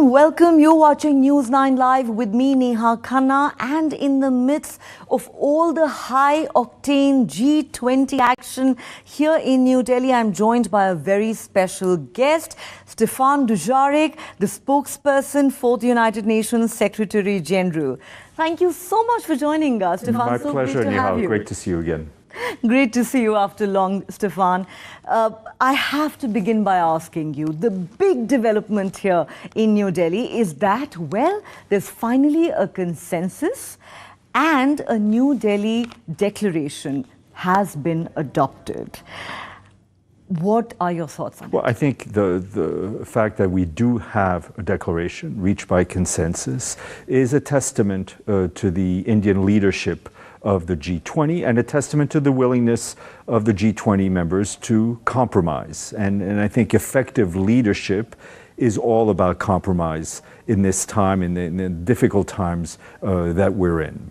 everyone, welcome. You're watching News9 Live with me, Neha Khanna, and in the midst of all the high-octane G20 action here in New Delhi, I'm joined by a very special guest, Stephane Dujarric, the spokesperson for the United Nations Secretary General. Thank you so much for joining us, Stephane. My pleasure, Neha. Great to see you again. Great to see you after long, Stephane. I have to begin by asking you, the big development here in New Delhi is that, well, there's finally a consensus and a New Delhi declaration has been adopted. What are your thoughts on that? Well, I think the fact that we do have a declaration reached by consensus is a testament to the Indian leadership of the G20 and a testament to the willingness of the G20 members to compromise. And I think effective leadership is all about compromise in this time, in the difficult times that we're in.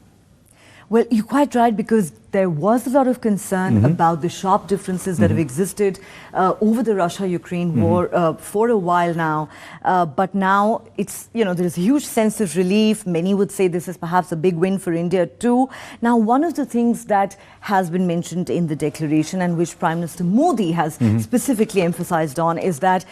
Well, you're quite right, because there was a lot of concern about the sharp differences that have existed over the Russia-Ukraine war for a while now. But now it's, there's a huge sense of relief. Many would say this is perhaps a big win for India too. Now, one of the things that has been mentioned in the declaration and which Prime Minister Modi has specifically emphasized on is that,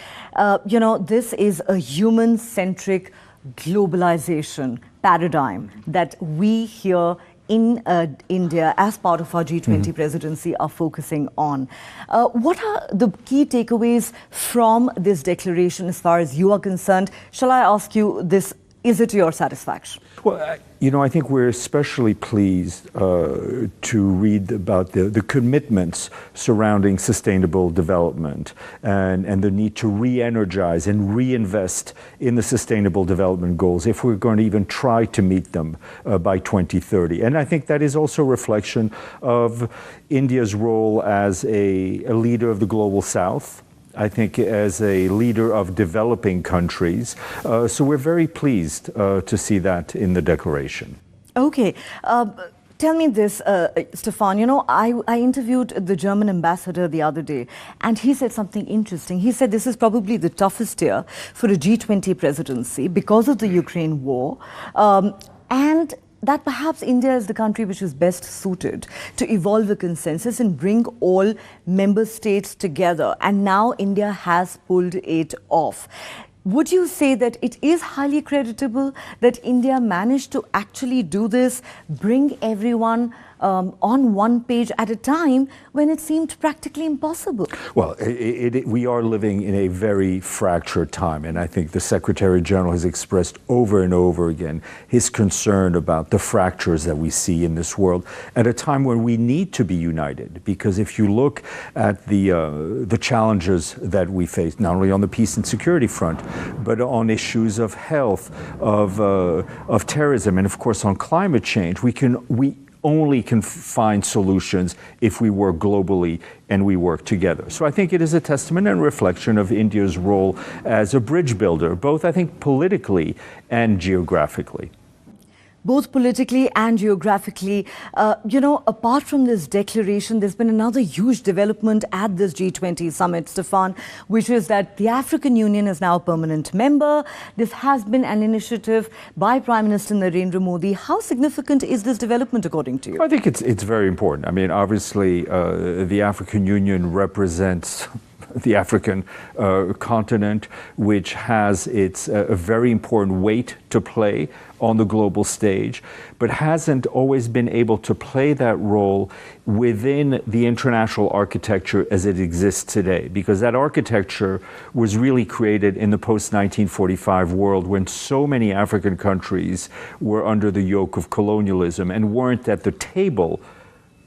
this is a human-centric globalization paradigm that we here in India, as part of our G20 presidency, are focusing on. What are the key takeaways from this declaration as far as you are concerned? Shall I ask you this? Is it to your satisfaction? Well, I think we're especially pleased to read about the commitments surrounding sustainable development and the need to re-energize and reinvest in the sustainable development goals if we're going to even try to meet them by 2030. And I think that is also a reflection of India's role as a leader of the global South. I think as a leader of developing countries. So we're very pleased to see that in the declaration. Okay. Tell me this, Stephane, I interviewed the German ambassador the other day, and he said something interesting. He said this is probably the toughest year for a G20 presidency because of the Ukraine war. And that perhaps India is the country which is best suited to evolve a consensus and bring all member states together. And now India has pulled it off. Would you say that it is highly creditable that India managed to actually do this, bring everyone on one page at a time when it seemed practically impossible? Well, we are living in a very fractured time, and I think the Secretary General has expressed over and over again his concern about the fractures that we see in this world at a time when we need to be united. Because if you look at the challenges that we face, not only on the peace and security front, but on issues of health, of terrorism, and of course on climate change, we only can find solutions if we work globally and we work together. So I think it is a testament and reflection of India's role as a bridge builder, both I think politically and geographically. Both politically and geographically. Apart from this declaration, there's been another huge development at this G20 summit, Stephane, which is that the African Union is now a permanent member. This has been an initiative by Prime Minister Narendra Modi. How significant is this development, according to you? I think it's very important. I mean, obviously, the African Union represents the African continent, which has its a very important weight to play on the global stage, but hasn't always been able to play that role within the international architecture as it exists today, because that architecture was really created in the post-1945 world when so many African countries were under the yoke of colonialism and weren't at the table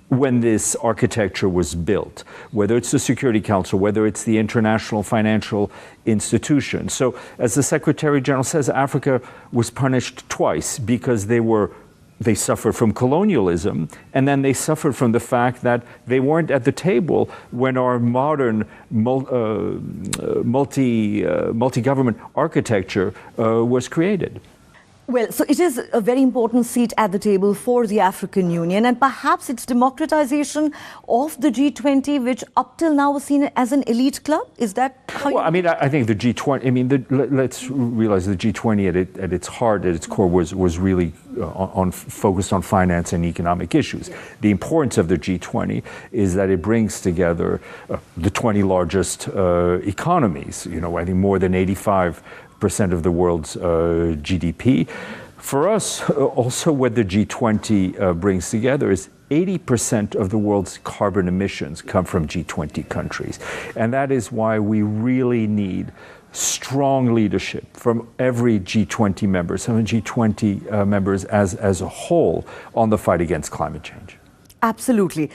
when this architecture was built, whether it's the Security Council, whether it's the international financial institution. So as the Secretary General says, Africa was punished twice because they suffered from colonialism, and then they suffered from the fact that they weren't at the table when our modern multi-government architecture was created. Well, so it is a very important seat at the table for the African Union, and perhaps it's democratization of the G20, which up till now was seen as an elite club. Is that how Well, I mean, I think the G20, I mean, let's realize the G20 at its heart, at its core, was really focused on finance and economic issues. The importance of the G20 is that it brings together the 20 largest economies, I think more than 85% of the world's GDP. For us, also what the G20 brings together is 80% of the world's carbon emissions come from G20 countries. And that is why we really need strong leadership from every G20 member, some of the G20 members as a whole on the fight against climate change. Absolutely.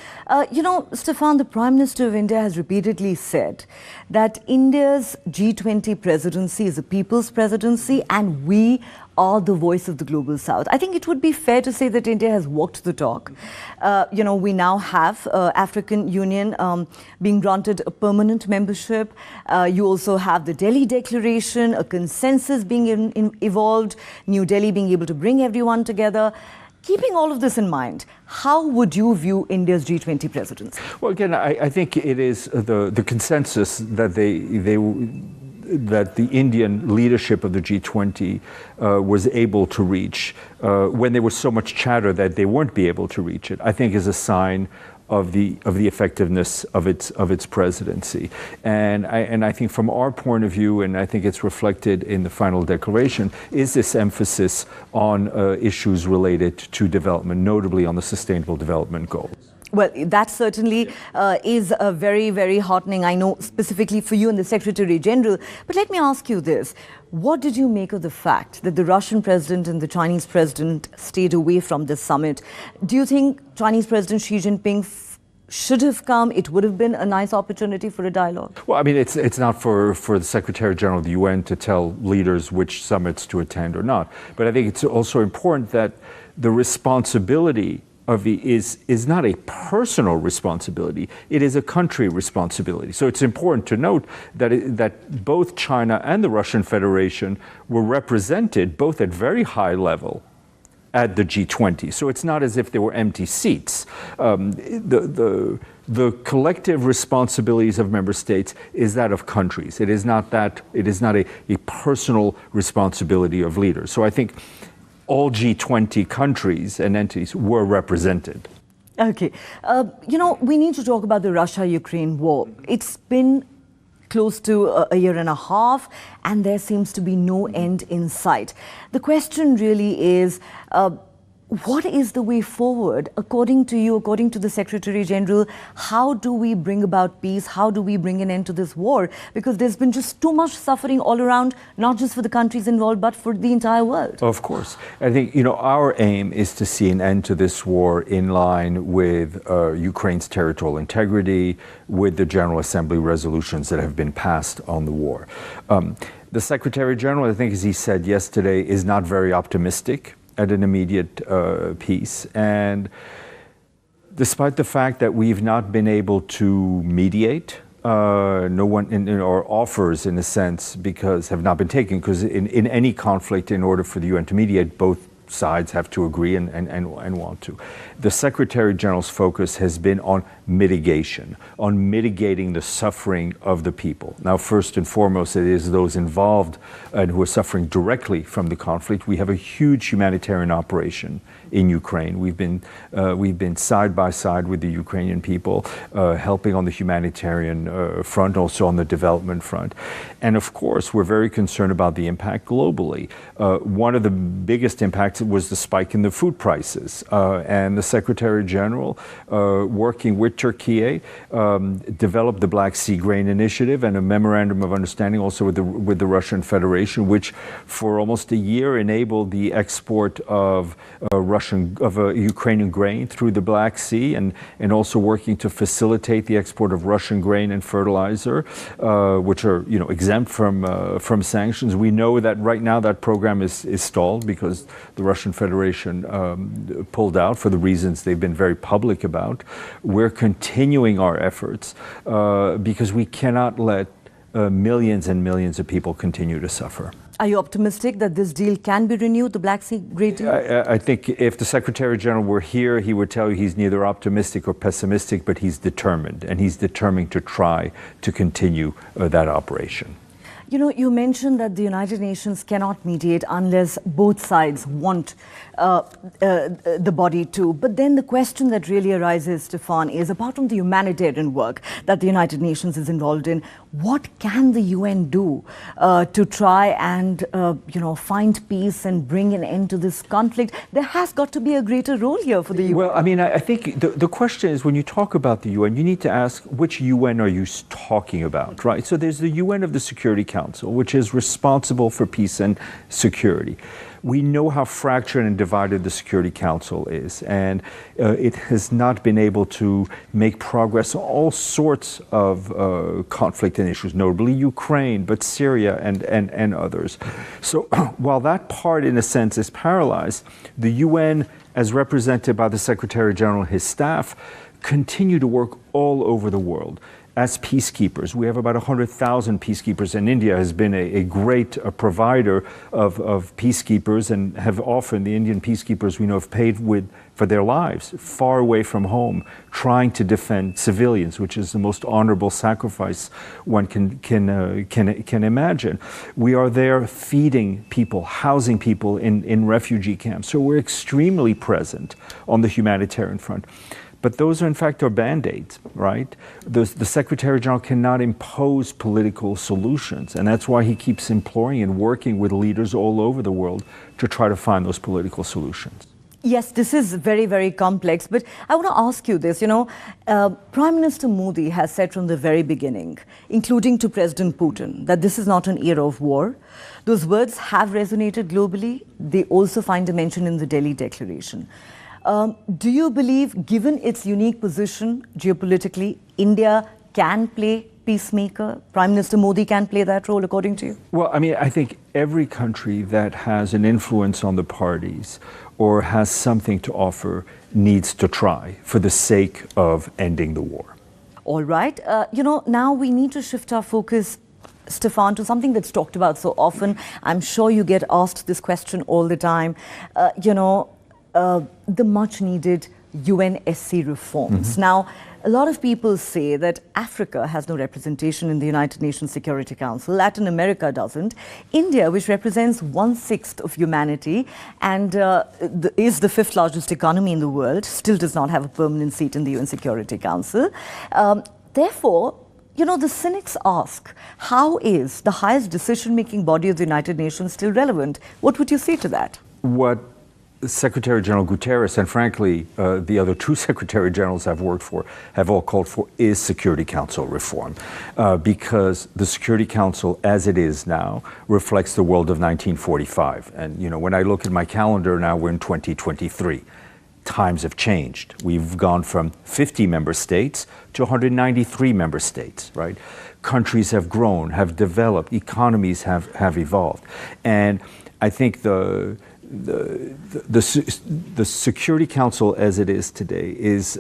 Stephane, the Prime Minister of India has repeatedly said that India's G20 presidency is a people's presidency and we are the voice of the global south. I think it would be fair to say that India has walked the talk. We now have African Union being granted a permanent membership. You also have the Delhi Declaration, a consensus being evolved, New Delhi being able to bring everyone together. Keeping all of this in mind, how would you view India's G20 presidency? Well, again, I think it is the consensus that that the Indian leadership of the G20 was able to reach when there was so much chatter that they weren't be able to reach it, I think is a sign of the effectiveness of its presidency. And I think from our point of view, and I think it's reflected in the final declaration, is this emphasis on issues related to development, notably on the Sustainable Development Goals. Well, that certainly is very, very heartening, I know, specifically for you and the Secretary General. But let me ask you this. What did you make of the fact that the Russian president and the Chinese president stayed away from this summit? Do you think Chinese President Xi Jinping should have come? It would have been a nice opportunity for a dialogue. Well, I mean, it's not for the Secretary General of the UN to tell leaders which summits to attend or not. But I think it's also important that the responsibility is not a personal responsibility, it is a country responsibility. So it's important to note that both China and the Russian Federation were represented both at very high level at the G20. So it's not as if there were empty seats. The collective responsibilities of member states is that of countries. It is not a personal responsibility of leaders. So I think all G20 countries and entities were represented. Okay. We need to talk about the Russia-Ukraine war. It's been close to a year and a half, and there seems to be no end in sight. The question really is, what is the way forward? According to you, according to the Secretary General, how do we bring about peace? How do we bring an end to this war? Because there's been just too much suffering all around, not just for the countries involved, but for the entire world. Of course. I think, our aim is to see an end to this war in line with Ukraine's territorial integrity, with the General Assembly resolutions that have been passed on the war. The Secretary General, I think, as he said yesterday, is not very optimistic at an immediate peace. And despite the fact that we've not been able to mediate, no one, or offers in a sense, because have not been taken, because in any conflict, in order for the UN to mediate, both sides have to agree and want to. The Secretary General's focus has been on mitigation, on mitigating the suffering of the people. Now, first and foremost, it is those involved and who are suffering directly from the conflict. We have a huge humanitarian operation in Ukraine. We've been side by side with the Ukrainian people, helping on the humanitarian front, also on the development front. And of course, we're very concerned about the impact globally. One of the biggest impacts was the spike in the food prices. And the Secretary General, working with Turkey, developed the Black Sea Grain Initiative and a memorandum of understanding also with the Russian Federation, which for almost a year enabled the export of Ukrainian grain through the Black Sea, and also working to facilitate the export of Russian grain and fertilizer, which are exempt from sanctions. We know that right now that program is stalled because the Russian Federation pulled out for the reasons they've been very public about. We're continuing our efforts because we cannot let millions and millions of people continue to suffer. Are you optimistic that this deal can be renewed, the Black Sea Great Deal? I think if the Secretary General were here, he would tell you he's neither optimistic or pessimistic, but he's determined, and he's determined to try to continue that operation. You know, you mentioned that the United Nations cannot mediate unless both sides want the body to. But then the question that really arises, Stephane, is apart from the humanitarian work that the United Nations is involved in, what can the UN do to try and, find peace and bring an end to this conflict? There has got to be a greater role here for the UN. Well, I mean, I think the question is, when you talk about the UN, you need to ask, which UN are you talking about, right? So there's the UN of the Security Council, which is responsible for peace and security. We know how fractured and divided the Security Council is, and it has not been able to make progress on all sorts of conflict and issues, notably Ukraine, but Syria and others. So while that part, in a sense, is paralyzed, the UN, as represented by the Secretary General and his staff, continue to work all over the world as peacekeepers. We have about 100,000 peacekeepers, and India has been a great provider of peacekeepers, and have often, the Indian peacekeepers we know, have paid for their lives far away from home, trying to defend civilians, which is the most honorable sacrifice one can imagine. We are there feeding people, housing people in refugee camps. So we're extremely present on the humanitarian front. But those are, in fact, are Band-Aids, right? The Secretary General cannot impose political solutions, and that's why he keeps imploring and working with leaders all over the world to try to find those political solutions. Yes, this is very, very complex, but I want to ask you this. Prime Minister Modi has said from the very beginning, including to President Putin, that this is not an era of war. Those words have resonated globally. They also find a mention in the Delhi Declaration. Do you believe, given its unique position geopolitically, India can play peacemaker? Prime Minister Modi can play that role, according to you? Well, I mean, I think every country that has an influence on the parties or has something to offer needs to try for the sake of ending the war. All right. Now we need to shift our focus, Stephane, to something that's talked about so often. I'm sure you get asked this question all the time. The much-needed UNSC reforms. Mm-hmm. Now, a lot of people say that Africa has no representation in the United Nations Security Council. Latin America doesn't. India, which represents 1/6 of humanity and is the 5th largest economy in the world, still does not have a permanent seat in the UN Security Council. Therefore, the cynics ask, how is the highest decision-making body of the United Nations still relevant? What would you say to that? What Secretary General Guterres and, frankly, the other two Secretary Generals I've worked for have all called for is Security Council reform, because the Security Council, as it is now, reflects the world of 1945. And, when I look at my calendar now, we're in 2023. Times have changed. We've gone from 50 member states to 193 member states, right? Countries have grown, have developed, economies have evolved. And I think the Security Council as it is today is,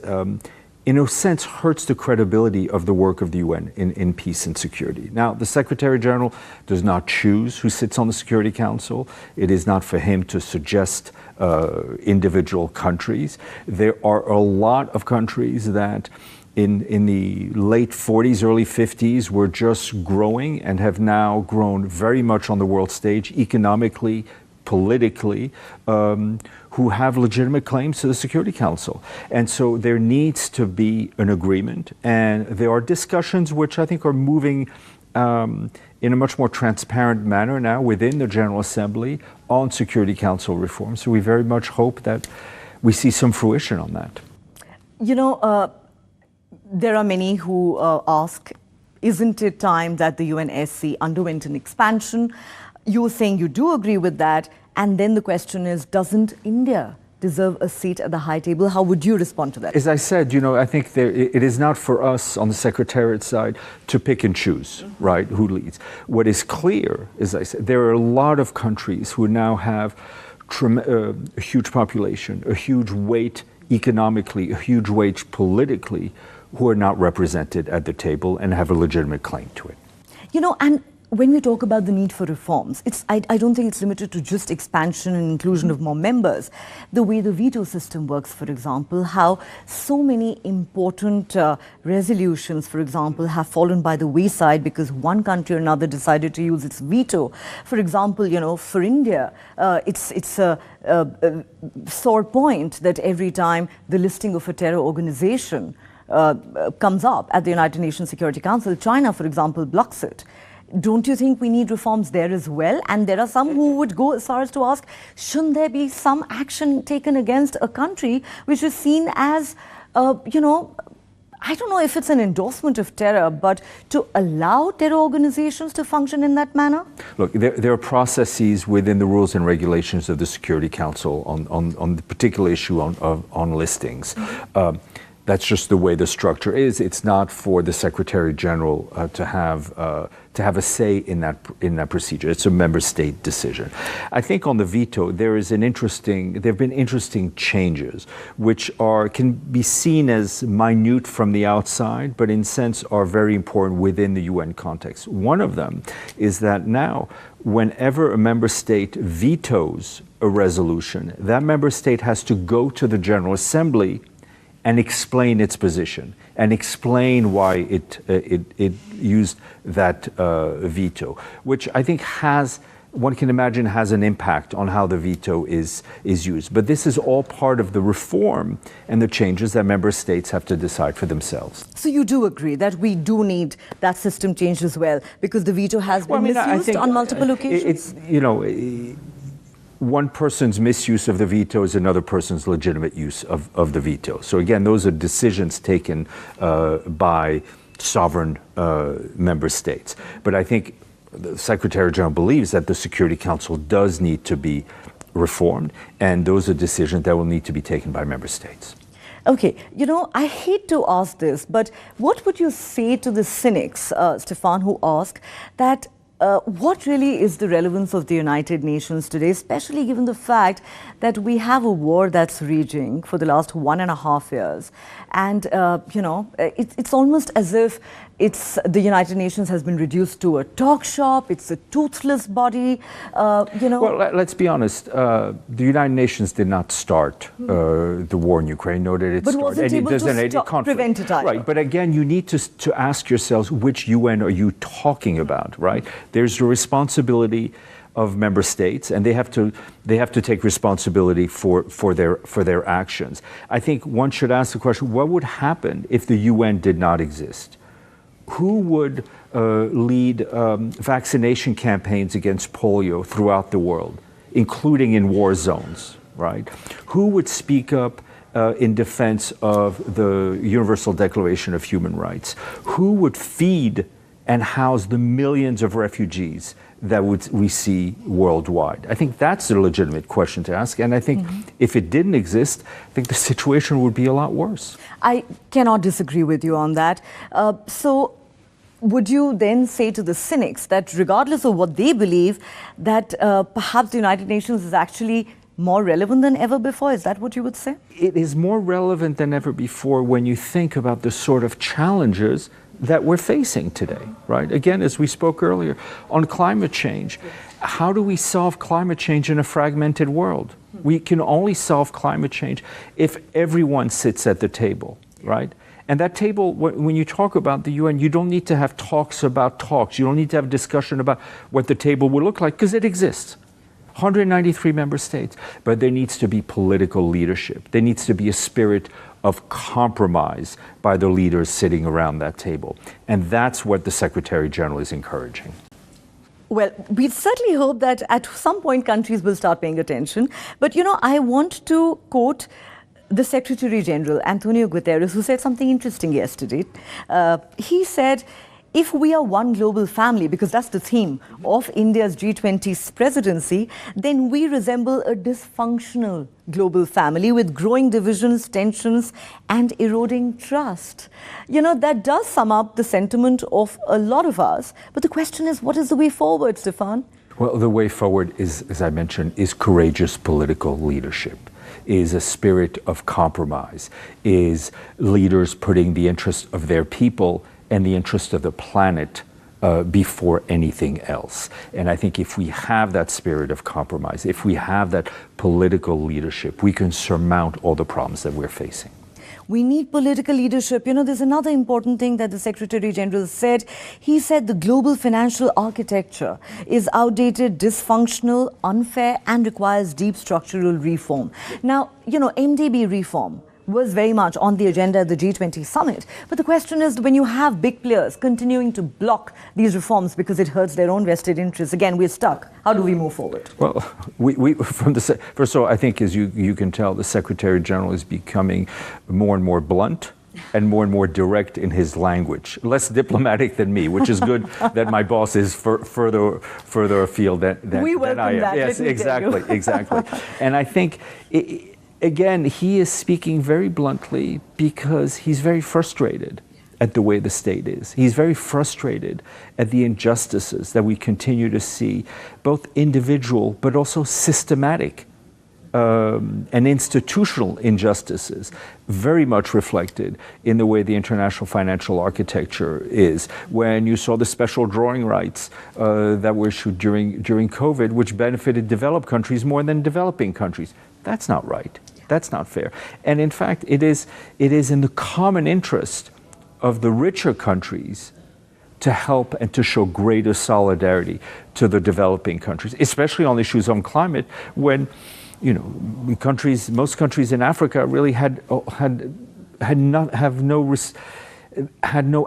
in a sense, hurts the credibility of the work of the UN in peace and security. Now, the Secretary General does not choose who sits on the Security Council. It is not for him to suggest individual countries. There are a lot of countries that in the late 40s, early 50s were just growing and have now grown very much on the world stage economically, politically, who have legitimate claims to the Security Council. And so there needs to be an agreement, and there are discussions which I think are moving in a much more transparent manner now within the General Assembly on Security Council reform. So we very much hope that we see some fruition on that. There are many who ask, isn't it time that the UNSC underwent an expansion? You're saying you do agree with that, and then the question is, doesn't India deserve a seat at the high table? How would you respond to that? As I said, I think it is not for us on the Secretariat side to pick and choose, right, who leads. What is clear, as I said, there are a lot of countries who now have a huge population, a huge weight economically, a huge weight politically, who are not represented at the table and have a legitimate claim to it. And when we talk about the need for reforms, I don't think it's limited to just expansion and inclusion of more members. The way the veto system works, for example, how so many important resolutions, for example, have fallen by the wayside because one country or another decided to use its veto. For example, for India, it's a sore point that every time the listing of a terror organization comes up at the United Nations Security Council, China, for example, blocks it. Don't you think we need reforms there as well? And there are some who would go as far as to ask, shouldn't there be some action taken against a country which is seen as, I don't know if it's an endorsement of terror, but to allow terror organizations to function in that manner? Look, there are processes within the rules and regulations of the Security Council on the particular issue on listings. That's just the way the structure is. It's not for the Secretary General to have a say in that procedure. It's a member state decision. I think on the veto, there have been interesting changes, which can be seen as minute from the outside, but in sense are very important within the UN context. One of them is that now, whenever a member state vetoes a resolution, that member state has to go to the General Assembly and explain its position and explain why it used that veto, which I think one can imagine has an impact on how the veto is used. But this is all part of the reform and the changes that member states have to decide for themselves. So you do agree that we do need that system changed as well, because the veto has been misused on multiple occasions? One person's misuse of the veto is another person's legitimate use of the veto. So again, those are decisions taken by sovereign member states. But I think the Secretary General believes that the Security Council does need to be reformed, and those are decisions that will need to be taken by member states. Okay, I hate to ask this, but what would you say to the cynics, Stephane, who ask that what really is the relevance of the United Nations today, especially given the fact that we have a war that's raging for the last 1.5 years? And, it's almost as if the United Nations has been reduced to a talk shop. It's a toothless body, Well, let's be honest. The United Nations did not start the war in Ukraine, nor did it start any designated conflict. Prevent it either. Right, but again, you need to ask yourselves, which UN are you talking about, right? There's the responsibility of member states, and they have to take responsibility for their actions. I think one should ask the question: what would happen if the UN did not exist? Who would lead vaccination campaigns against polio throughout the world, including in war zones, right? Who would speak up in defense of the Universal Declaration of Human Rights? Who would feed and house the millions of refugees that we see worldwide? I think that's a legitimate question to ask. And I think if it didn't exist, I think the situation would be a lot worse. I cannot disagree with you on that. So would you then say to the cynics that regardless of what they believe, that perhaps the United Nations is actually more relevant than ever before? Is that what you would say? It is more relevant than ever before when you think about the sort of challenges that we're facing today, right? Again, as we spoke earlier, on climate change, how do we solve climate change in a fragmented world? We can only solve climate change if everyone sits at the table, right? And that table, when you talk about the UN, you don't need to have talks about talks. You don't need to have discussion about what the table would look like, because it exists. 193 member states. But there needs to be political leadership. There needs to be a spirit of compromise by the leaders sitting around that table. And that's what the Secretary General is encouraging. Well, we certainly hope that at some point countries will start paying attention. But, I want to quote the Secretary General, Antonio Guterres, who said something interesting yesterday. He said, if we are one global family, because that's the theme of India's G20's presidency, then we resemble a dysfunctional global family with growing divisions, tensions, and eroding trust. That does sum up the sentiment of a lot of us. But the question is, what is the way forward, Stephane? Well, the way forward is, as I mentioned, is courageous political leadership, is a spirit of compromise, is leaders putting the interests of their people and the interest of the planet before anything else. And I think if we have that spirit of compromise, if we have that political leadership, we can surmount all the problems that we're facing. We need political leadership. You know, there's another important thing that the Secretary General said. He said the global financial architecture is outdated, dysfunctional, unfair, and requires deep structural reform. Now, you know, I.N.D.I.A reform was very much on the agenda at the G20 summit. But the question is, when you have big players continuing to block these reforms because it hurts their own vested interests, again, we're stuck. How do we move forward? Well, first of all, I think as you can tell, the Secretary General is becoming more and more blunt and more direct in his language, less diplomatic than me, which is good that my boss is further afield than we welcome I am. That, yes, exactly. And I think, again, he is speaking very bluntly because he's very frustrated at the way the state is. He's very frustrated at the injustices that we continue to see, both individual but also systematic and institutional injustices, very much reflected in the way the international financial architecture is. When you saw the special drawing rights that were issued during COVID, which benefited developed countries more than developing countries, that's not right. That's not fair. And in fact, it is in the common interest of the richer countries to help and to show greater solidarity to the developing countries, especially on issues on climate, when, you know, most countries in Africa really had no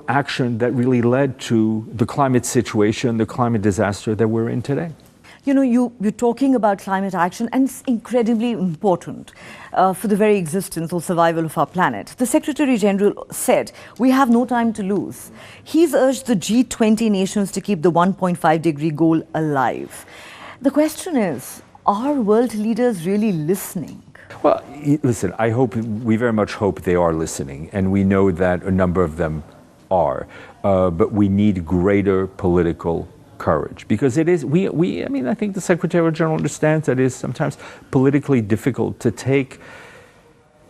action that really led to the climate situation, the climate disaster that we're in today. You know, you're talking about climate action, and it's incredibly important for the very existence or survival of our planet. The Secretary General said, we have no time to lose. He's urged the G20 nations to keep the 1.5-degree goal alive. The question is, are world leaders really listening? Well, listen, we very much hope they are listening, and we know that a number of them are, but we need greater political courage, because it is, I think the Secretary General understands that it is sometimes politically difficult to take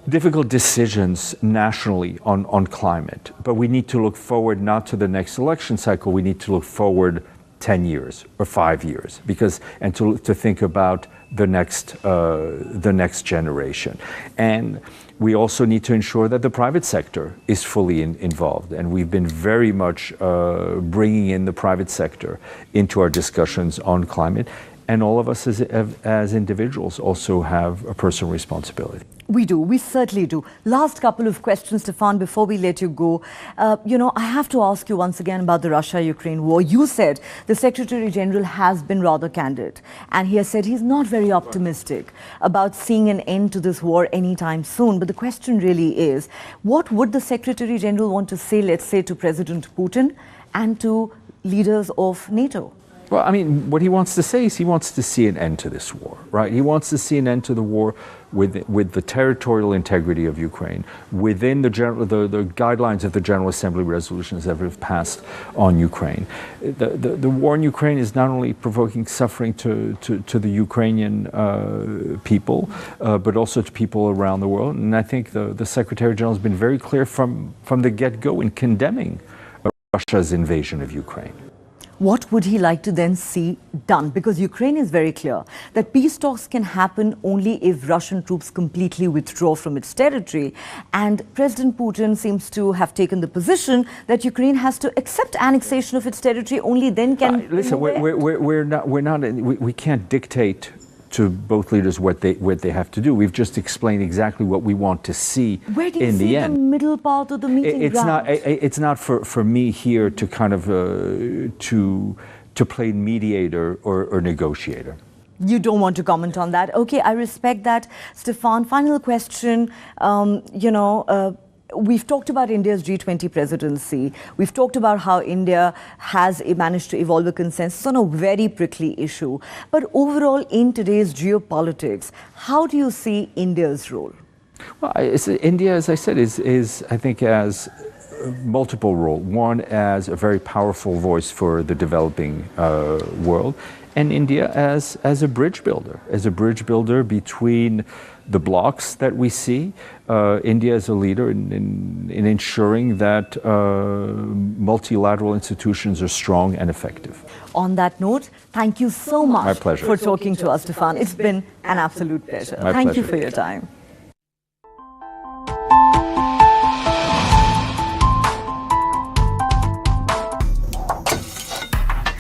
difficult decisions nationally on climate. But we need to look forward not to the next election cycle, we need to look forward 10 years or 5 years, and to think about the next generation. And we also need to ensure that the private sector is fully involved. And we've been very much bringing in the private sector into our discussions on climate. And all of us as individuals also have a personal responsibility. We do. We certainly do. Last couple of questions, Stephane, before we let you go. I have to ask you once again about the Russia-Ukraine war. You said the Secretary General has been rather candid, and he has said he's not very optimistic about seeing an end to this war anytime soon. But the question really is, what would the Secretary General want to say, let's say, to President Putin and to leaders of NATO? Well, I mean, what he wants to say is he wants to see an end to this war, right? He wants to see an end to the war with the territorial integrity of Ukraine, within the guidelines of the General Assembly resolutions that have passed on Ukraine. The war in Ukraine is not only provoking suffering to the Ukrainian people, but also to people around the world. And I think the Secretary General has been very clear from the get-go in condemning Russia's invasion of Ukraine. What would he like to then see done? Because Ukraine is very clear that peace talks can happen only if Russian troops completely withdraw from its territory. And President Putin seems to have taken the position that Ukraine has to accept annexation of its territory, only then can... Listen, we can't dictate to both leaders what they have to do. We've just explained exactly what we want to see in the end. Where do you see the middle part of the meeting ground? It's not for me here to kind of to play mediator or negotiator. You don't want to comment on that. Okay, I respect that. Stephane, final question. We've talked about India's G20 presidency. We've talked about how India has managed to evolve a consensus on a very prickly issue. But overall, in today's geopolitics, how do you see India's role? Well, India, as I said, is I think as multiple roles. One, as a very powerful voice for the developing world, and India as a bridge builder between the blocks that we see. India is a leader in ensuring that multilateral institutions are strong and effective. On that note, thank you so much My pleasure. for talking to us, Stephane. It's been an absolute pleasure. My Thank you pleasure. for your time.